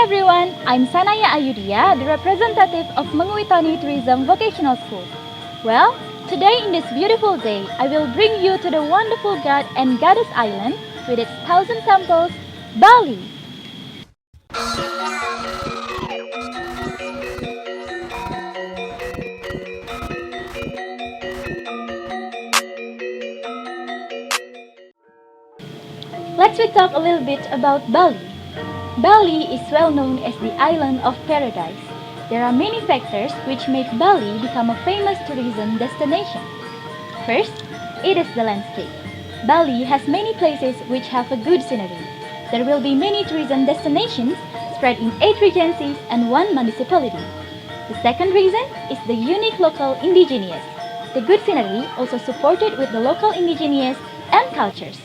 everyone, I'm Sanaya Ayudia, the representative of Mengwitani Tourism Vocational School. Well, today in this beautiful day, I will bring you to the wonderful God and Goddess Island with its 1,000 temples, Bali. Let's talk a little bit about Bali. Bali is well known as the island of paradise. There are many factors which make Bali become a famous tourism destination. First, it is the landscape. Bali has many places which have a good scenery. There will be many tourism destinations spread in 8 regencies and 1 municipality. The second reason is the unique local indigenous. The good scenery also supported with the local indigenous and cultures.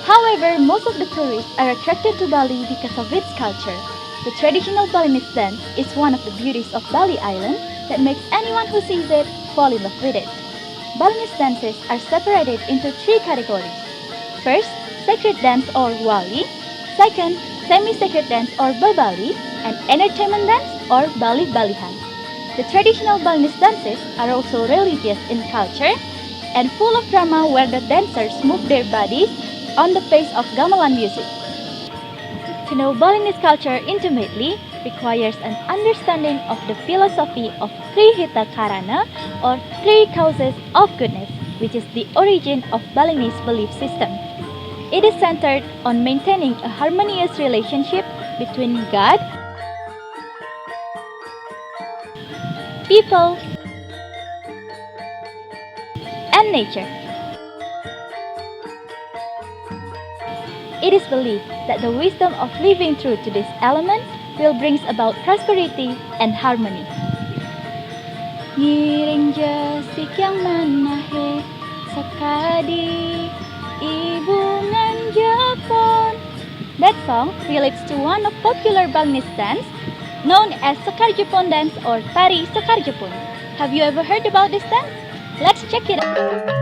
However, most of the tourists are attracted to Bali because of its culture. The traditional Balinese dance is one of the beauties of Bali Island that makes anyone who sees it fall in love with it. Balinese dances are separated into 3 categories. First, sacred dance or wali. Second, semi-sacred dance or babali. And entertainment dance or balik-balihan. The traditional Balinese dances are also religious in culture and full of drama where the dancers move their bodies on the pace of gamelan music. To know Balinese culture intimately requires an understanding of the philosophy of Trihita Karana or 3 causes of goodness, which is the origin of Balinese belief system. It is centered on maintaining a harmonious relationship between God, people, and nature. It is believed that the wisdom of living true to this element will bring about prosperity and harmony. Ngiring jasik yang manahe sakadi ibungan Jepun. That song relates to one of popular Balinese dance known as Sekar Jepun Dance or Pariwisata Jepun. Have you ever heard about this dance? Let's check it out.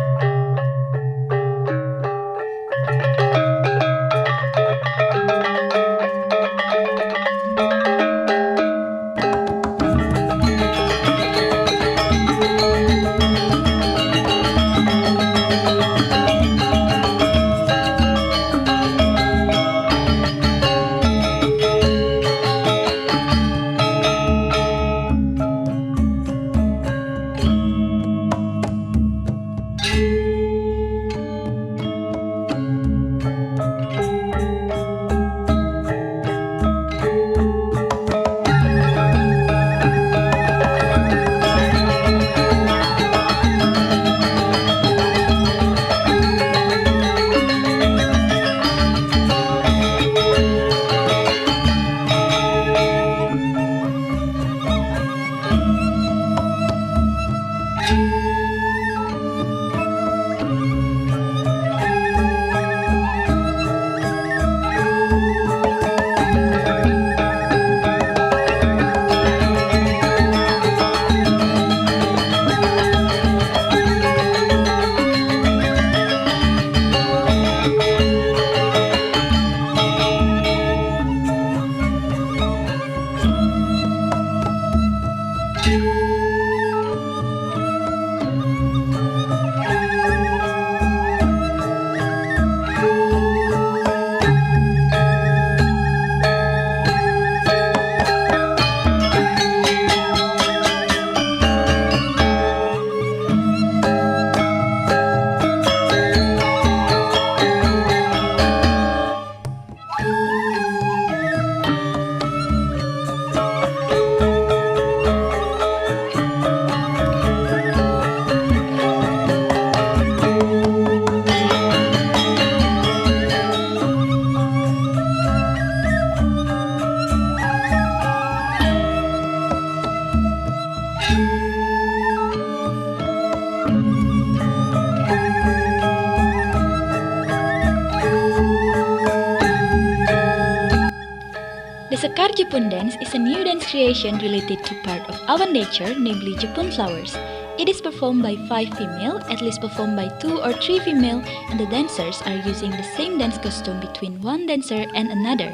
Sekar Jepun Dance is a new dance creation related to part of our nature, namely Jepun flowers. It is performed by 5 female, at least performed by 2 or 3 female, and the dancers are using the same dance costume between one dancer and another.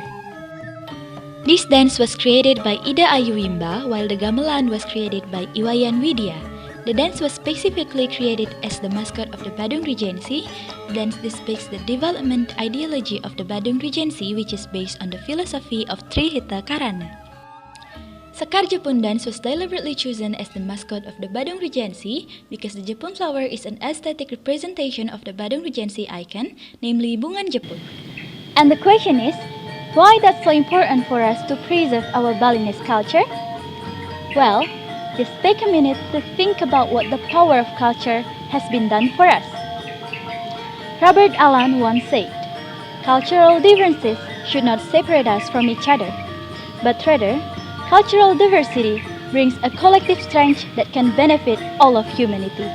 This dance was created by Ida Ayuimba, while the gamelan was created by Iwayan Widya. The dance was specifically created as the mascot of the Badung Regency. The dance depicts the development ideology of the Badung Regency, which is based on the philosophy of Trihita Karana. Sekar Jepun Dance was deliberately chosen as the mascot of the Badung Regency because the Jepun flower is an aesthetic representation of the Badung Regency icon, namely Bungan Jepun. And the question is, why that's so important for us to preserve our Balinese culture? Well, just take a minute to think about what the power of culture has been done for us. Robert Allen once said, "Cultural differences should not separate us from each other, but rather, cultural diversity brings a collective strength that can benefit all of humanity."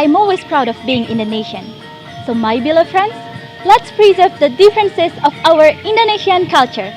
I'm always proud of being Indonesian. So my beloved friends, let's preserve the differences of our Indonesian culture